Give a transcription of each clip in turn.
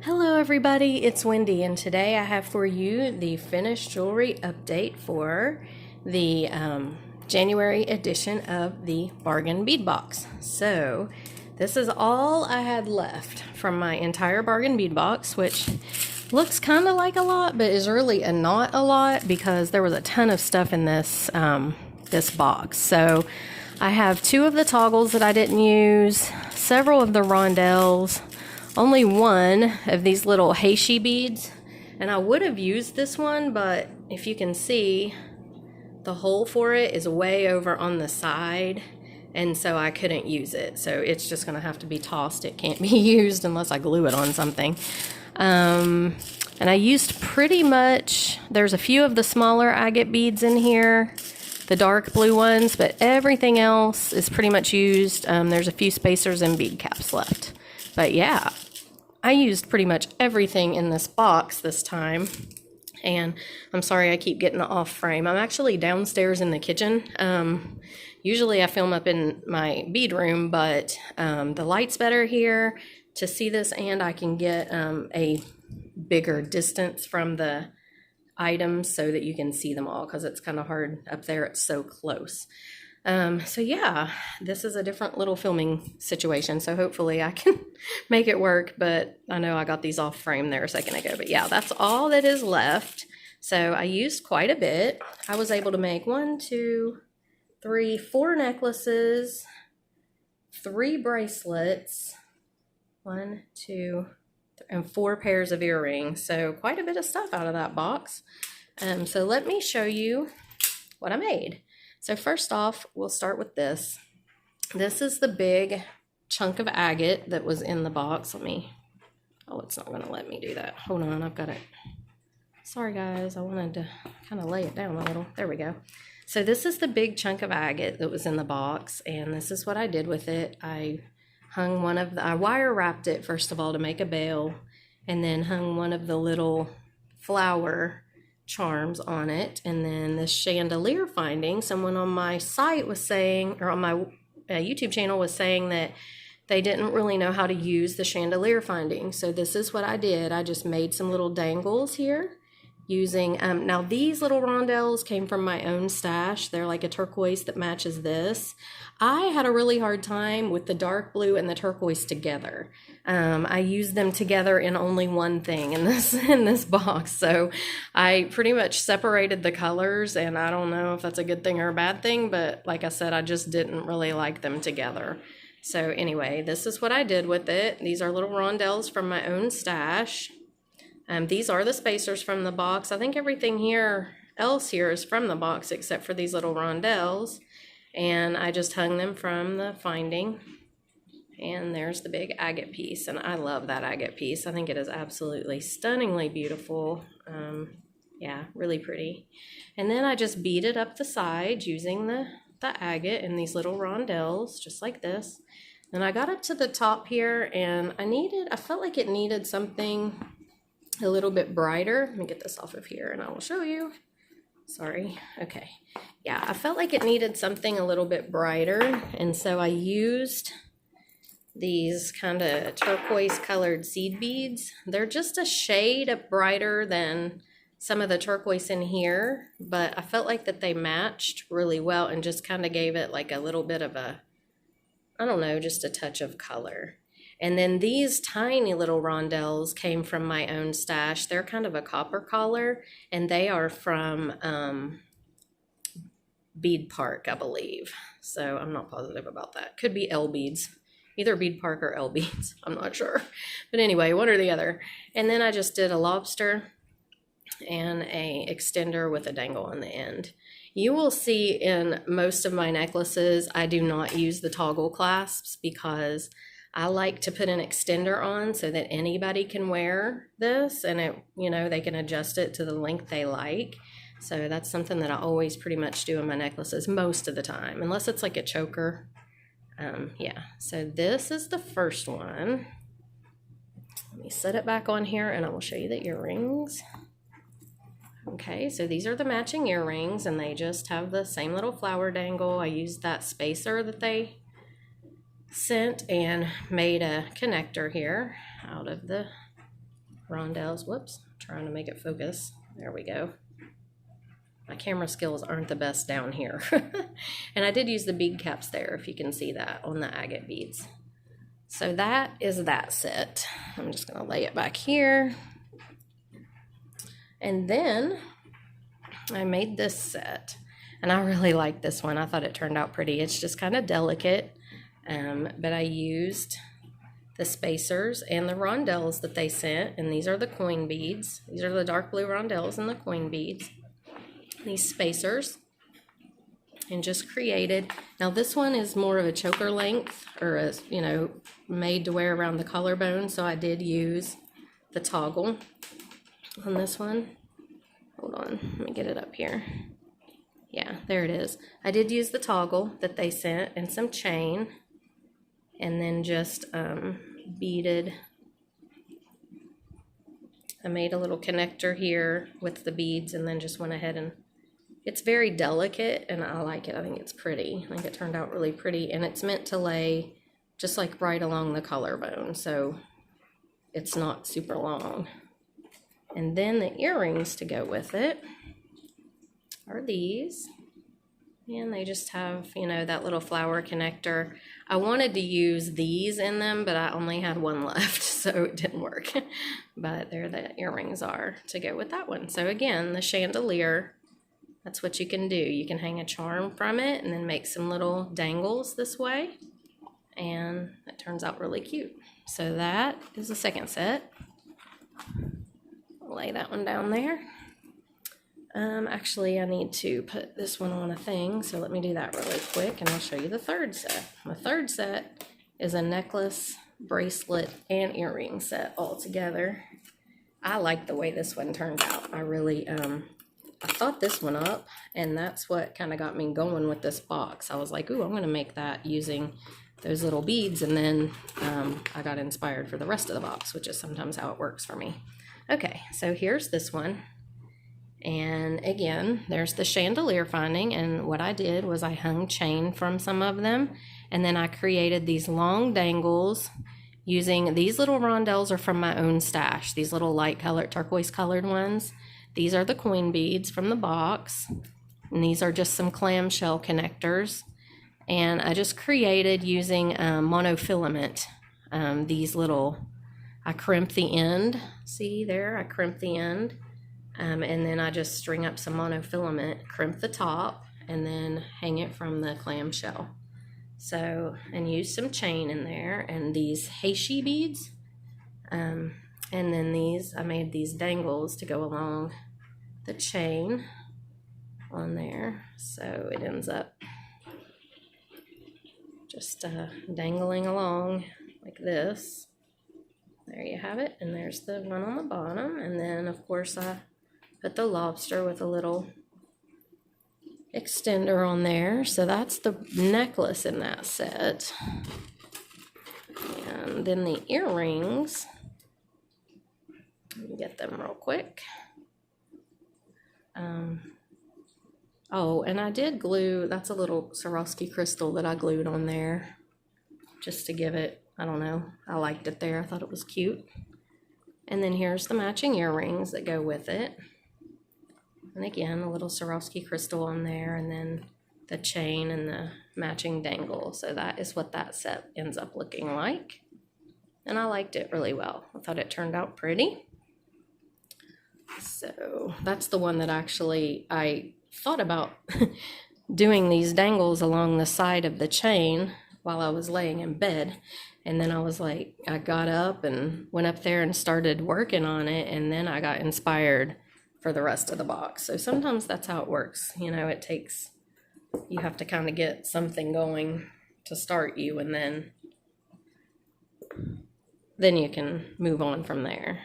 Hello everybody, it's Wendy, and today I have for you the finished jewelry update for the January edition of the Bargain Bead Box. So this is all I had left from my entire Bargain Bead Box, which looks kind of like a lot, but is really not a lot because there was a ton of stuff in this box. So I have 2 of the toggles that I didn't use, several of the rondelles, only 1 of these little heishi beads, and I would have used this one, but if you can see, the hole for it is way over on the side, and so I couldn't use it. So it's just gonna have to be tossed. It can't be used unless I glue it on something. And I used pretty much, there's a few of the smaller agate beads in here, the dark blue ones, but everything else is pretty much used. There's a few spacers and bead caps left. But yeah, I used pretty much everything in this box this time. And I'm sorry I keep getting off frame. I'm actually downstairs in the kitchen. Usually I film up in my bead room, but the light's better here to see this, and I can get a bigger distance from the items so that you can see them all, because it's kind of hard up there. It's so close. So yeah, this is a different little filming situation, so hopefully I can make it work, but I know I got these off frame there a second ago. But yeah, that's all that is left. So I used quite a bit. I was able to make 1, 2, 3, 4 necklaces, 3 bracelets, 1, 2, and 4 pairs of earrings. So quite a bit of stuff out of that box. So let me show you what I made. So first off, we'll start with this. This is the big chunk of agate that was in the box. Oh, it's not gonna let me do that. Hold on, I've got it. Sorry guys, I wanted to kind of lay it down a little. There we go. So this is the big chunk of agate that was in the box, and this is what I did with it. I hung I wire wrapped it first of all to make a bail, and then hung one of the little flower charms on it. And then this chandelier finding, someone on my site was saying, or on my YouTube channel was saying, that they didn't really know how to use the chandelier finding. So this is what I did. I just made some little dangles here using, now these little rondelles came from my own stash. They're like a turquoise that matches this. I had a really hard time with the dark blue and the turquoise together. I used them together in only one thing in this box. So I pretty much separated the colors, and I don't know if that's a good thing or a bad thing, but like I said, I just didn't really like them together. So anyway, this is what I did with it. These are little rondelles from my own stash. These are the spacers from the box. I think everything else here is from the box except for these little rondelles. And I just hung them from the finding. And there's the big agate piece. And I love that agate piece. I think it is absolutely stunningly beautiful. Yeah, really pretty. And then I just beaded up the sides using the agate and these little rondelles, just like this. And I got up to the top here, and I felt like it needed something a little bit brighter. Let me get this off of here and I will show you. Sorry. Okay. Yeah, I felt like it needed something a little bit brighter, and so I used these kind of turquoise colored seed beads. They're just a shade brighter than some of the turquoise in here, but I felt like that they matched really well and just kind of gave it like a little bit of a, I don't know, just a touch of color. And then these tiny little rondelles came from my own stash. They're kind of a copper color, and they are from Bead Park, I believe. So I'm not positive about that. Could be L beads, either Bead Park or L beads. I'm not sure. But anyway, one or the other. And then I just did a lobster and a extender with a dangle on the end. You will see in most of my necklaces, I do not use the toggle clasps because I like to put an extender on so that anybody can wear this, and they can adjust it to the length they like. So that's something that I always pretty much do in my necklaces most of the time, unless it's like a choker. Yeah, so this is the first one. Let me set it back on here and I will show you the earrings. Okay, so these are the matching earrings, and they just have the same little flower dangle. I used that spacer that they sent and made a connector here out of the rondelles. Whoops, trying to make it focus. There we go. My camera skills aren't the best down here. And I did use the bead caps there, if you can see that, on the agate beads. So that is that set. I'm just gonna lay it back here. And then I made this set, and I really like this one. I thought it turned out pretty. It's just kind of delicate, but I used the spacers and the rondelles that they sent, and these are the coin beads. These are the dark blue rondelles and the coin beads. These spacers, and just created. Now this one is more of a choker length, or a, you know, made to wear around the collarbone, so I did use the toggle on this one. Hold on, let me get it up here. Yeah, there it is. I did use the toggle that they sent and some chain, and then just beaded. I made a little connector here with the beads, and then just went ahead and it's very delicate, and I like it. I think it's pretty. I think it turned out really pretty, and it's meant to lay just like right along the collarbone, so it's not super long. And then the earrings to go with it are these, and they just have, you know, that little flower connector. I wanted to use these in them, but I only had one left, so it didn't work. But there the earrings are to go with that one. So again, the chandelier, that's what you can do. You can hang a charm from it and then make some little dangles this way, and it turns out really cute. So that is the second set. I'll lay that one down there. Actually, I need to put this one on a thing, so let me do that really quick, and I'll show you the third set. The third set is a necklace, bracelet, and earring set all together. I like the way this one turned out. I really, I thought this one up, and that's what kind of got me going with this box. I was like, ooh, I'm going to make that using those little beads, and then I got inspired for the rest of the box, which is sometimes how it works for me. Okay, so here's this one. And again, there's the chandelier finding, and what I did was I hung chain from some of them, and then I created these long dangles using these little rondelles are from my own stash, these little light colored, turquoise colored ones. These are the coin beads from the box, and these are just some clamshell connectors. And I just created using monofilament, these little, I crimped the end, see there, I crimped the end. And then I just string up some monofilament, crimp the top, and then hang it from the clamshell. So, and use some chain in there, and these heishi beads. And then these, I made these dangles to go along the chain on there. So it ends up just dangling along like this. There you have it. And there's the one on the bottom. And then, of course, I put the lobster with a little extender on there. So that's the necklace in that set. And then the earrings, let me get them real quick. Oh, and I did glue, that's a little Swarovski crystal that I glued on there just to give it, I don't know, I liked it there. I thought it was cute. And then here's the matching earrings that go with it. And again, a little Swarovski crystal on there, and then the chain and the matching dangle. So that is what that set ends up looking like. And I liked it really well. I thought it turned out pretty. So that's the one that actually I thought about doing these dangles along the side of the chain while I was laying in bed. And then I was like, I got up and went up there and started working on it. And then I got inspired for the rest of the box. So sometimes that's how it works. You know, it takes, you have to kind of get something going to start you, and then you can move on from there.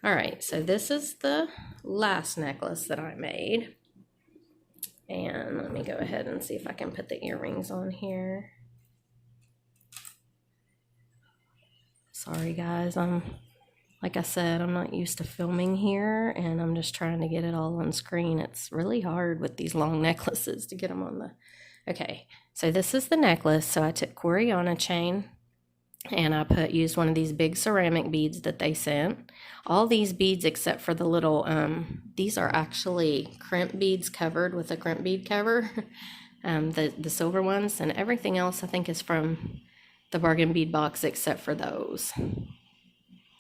All right, so this is the last necklace that I made. And let me go ahead and see if I can put the earrings on here. Sorry guys, like I said, I'm not used to filming here, and I'm just trying to get it all on screen. It's really hard with these long necklaces to get them on the... Okay, so this is the necklace. So I took Coriana chain, And I used one of these big ceramic beads that they sent. All these beads except for the little, these are actually crimp beads covered with a crimp bead cover, the silver ones, and everything else I think is from the bargain bead box except for those.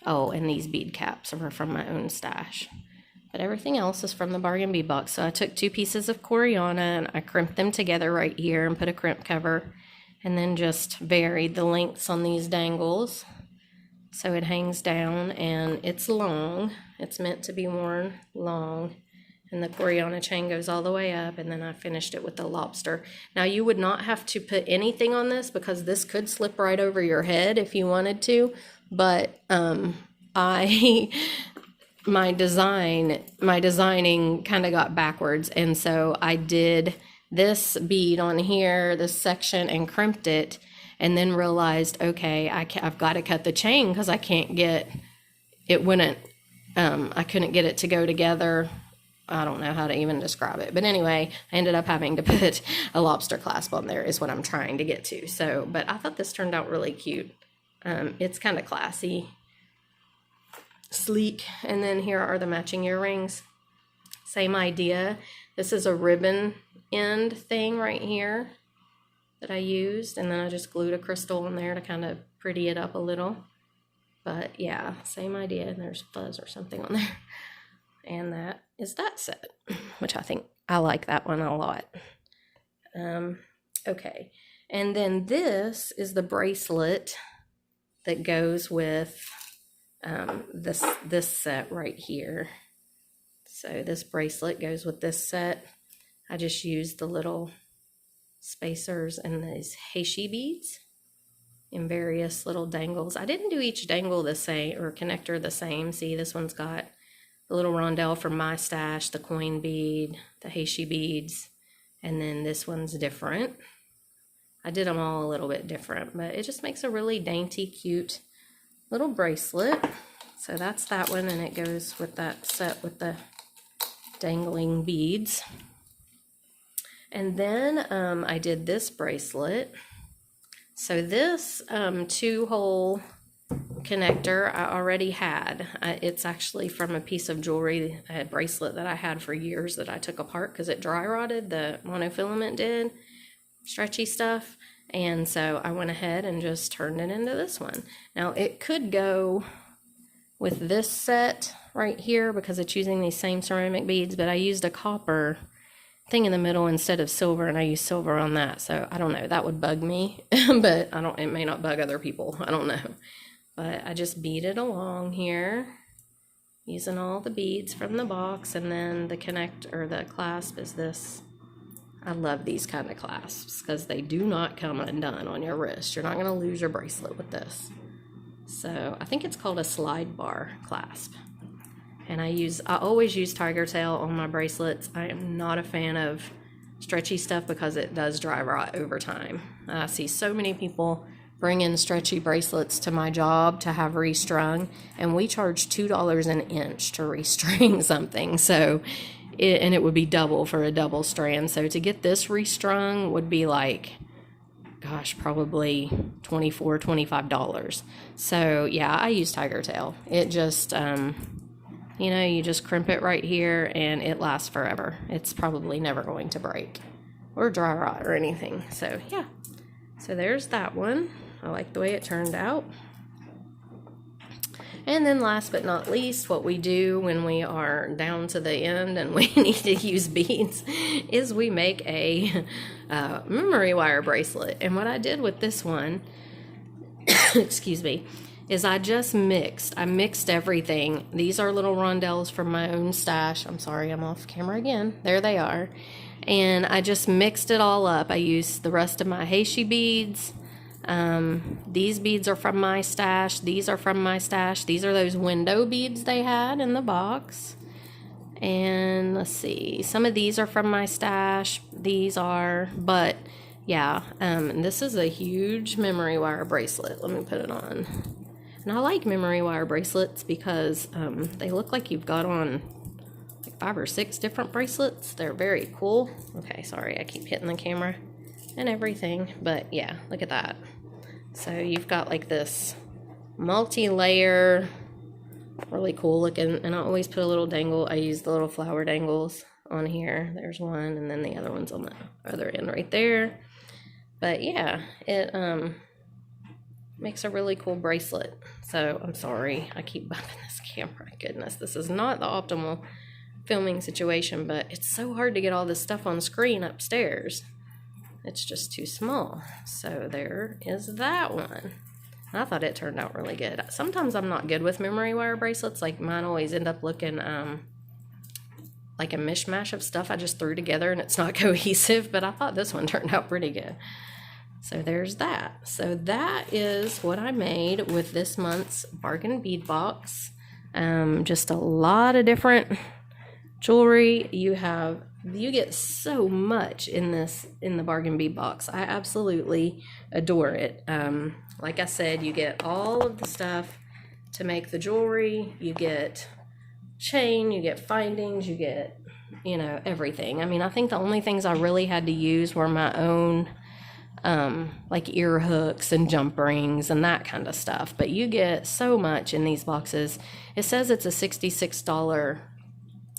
Oh, and these bead caps are from my own stash. But everything else is from the bargain bead box. So I took 2 pieces of Coriana and I crimped them together right here and put a crimp cover, and then just varied the lengths on these dangles so it hangs down, and it's long. It's meant to be worn long, and the Coriana chain goes all the way up, and then I finished it with the lobster. Now you would not have to put anything on this because this could slip right over your head if you wanted to, but my designing kind of got backwards, and so I did this bead on here, this section, and crimped it, and then realized, okay, I've got to cut the chain because I can't get it. I couldn't get it to go together. I don't know how to even describe it, but anyway, I ended up having to put a lobster clasp on there is what I'm trying to get to. So, but I thought this turned out really cute. It's kind of classy, sleek, and then here are the matching earrings. Same idea. This is a ribbon end thing right here that I used, and then I just glued a crystal in there to kind of pretty it up a little. But yeah, same idea. And there's fuzz or something on there. And that is that set, which I think I like that one a lot. Okay, and then this is the bracelet that goes with this set right here. So this bracelet goes with this set. I just used the little spacers and these heishi beads in various little dangles. I didn't do each dangle the same or connector the same. See, this one's got the little rondelle from my stash, the coin bead, the heishi beads, and then this one's different. I did them all a little bit different, but it just makes a really dainty, cute little bracelet. So that's that one, and it goes with that set with the dangling beads. And then I did this bracelet. So this 2-hole connector I already had. It's actually from a piece of jewelry, a bracelet that I had for years that I took apart because it dry rotted, the monofilament did, stretchy stuff. And so I went ahead and just turned it into this one. Now it could go with this set right here because it's using these same ceramic beads, but I used a copper thing in the middle instead of silver, and I used silver on that. So I don't know, that would bug me, but it may not bug other people. I don't know. But I just beaded along here using all the beads from the box, and then the the clasp is this. I love these kind of clasps because they do not come undone on your wrist. You're not going to lose your bracelet with this. So I think it's called a slide bar clasp. And I always use tiger tail on my bracelets. I am not a fan of stretchy stuff because it does dry rot over time. I see so many people bring in stretchy bracelets to my job to have restrung, and we charge $2 an inch to restring something. So, it would be double for a double strand. So to get this restrung would be like, gosh, probably $24, $25. So yeah, I use tiger tail. It just, you just crimp it right here and it lasts forever. It's probably never going to break or dry rot or anything. So yeah, so there's that one. I like the way it turned out. And then last but not least, what we do when we are down to the end and we need to use beads is we make a memory wire bracelet. And what I did with this one, excuse me, is I mixed everything. These are little rondelles from my own stash. I'm sorry, I'm off camera again. There they are. And I just mixed it all up. I used the rest of my heishi beads. These beads are from my stash. These are from my stash. These are those window beads they had in the box. And let's see, some of these are from my stash. These are, but yeah, this is a huge memory wire bracelet. Let me put it on. And I like memory wire bracelets because they look like you've got on like 5 or 6 different bracelets. They're very cool. Okay, sorry, I keep hitting the camera and everything, but yeah, look at that. So you've got like this multi-layer, really cool looking, and I always put a little dangle. I use the little flower dangles on here. There's one, and then the other one's on the other end right there. But yeah, it makes a really cool bracelet. So I'm sorry, I keep bumping this camera. Goodness, this is not the optimal filming situation, but it's so hard to get all this stuff on screen upstairs. It's just too small. So there is that one. I thought it turned out really good. Sometimes I'm not good with memory wire bracelets. Like mine always end up looking like a mishmash of stuff I just threw together and it's not cohesive, but I thought this one turned out pretty good. So there's that. So that is what I made with this month's bargain bead box. Just a lot of different jewelry. You get so much in the bargain bead box. I absolutely adore it. Like I said, you get all of the stuff to make the jewelry. You get chain, you get findings, you get, everything. I mean, I think the only things I really had to use were my own like ear hooks and jump rings and that kind of stuff. But you get so much in these boxes. It says it's a $66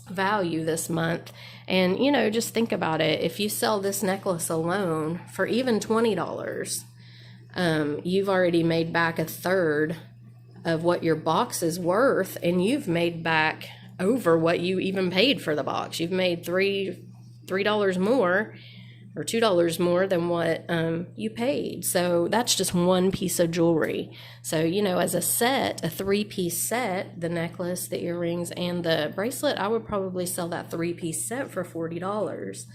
value this month, and just think about it. If you sell this necklace alone for even $20, you've already made back a third of what your box is worth, and you've made back over what you even paid for the box. You've made $3 more or $2 more than what you paid. So that's just one piece of jewelry. So, as a set, a 3-piece set, the necklace, the earrings, and the bracelet, I would probably sell that 3-piece set for $40.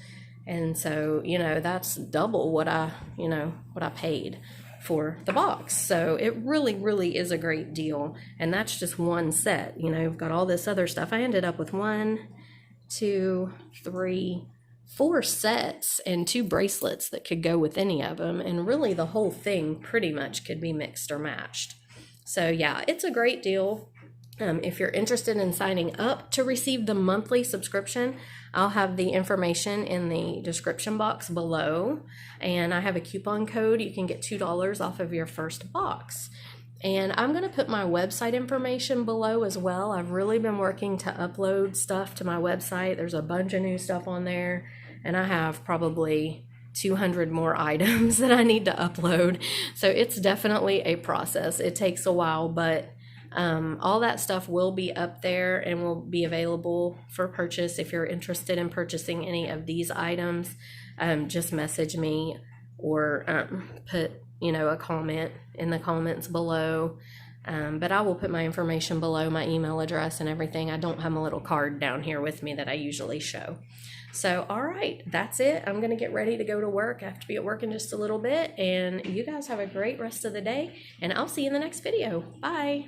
And so, that's double what I paid for the box. So it really, really is a great deal. And that's just one set. You've got all this other stuff. I ended up with 4 sets and 2 bracelets that could go with any of them, and really the whole thing pretty much could be mixed or matched. So yeah, it's a great deal. If you're interested in signing up to receive the monthly subscription, I'll have the information in the description box below, and I have a coupon code. You can get $2 off of your first box. And I'm going to put my website information below as well. I've really been working to upload stuff to my website. There's a bunch of new stuff on there, and I have probably 200 more items that I need to upload. So it's definitely a process. It takes a while, but all that stuff will be up there and will be available for purchase. If you're interested in purchasing any of these items, just message me or put a comment in the comments below. But I will put my information below, my email address and everything. I don't have a little card down here with me that I usually show. So, all right, that's it. I'm going to get ready to go to work. I have to be at work in just a little bit. And you guys have a great rest of the day. And I'll see you in the next video. Bye.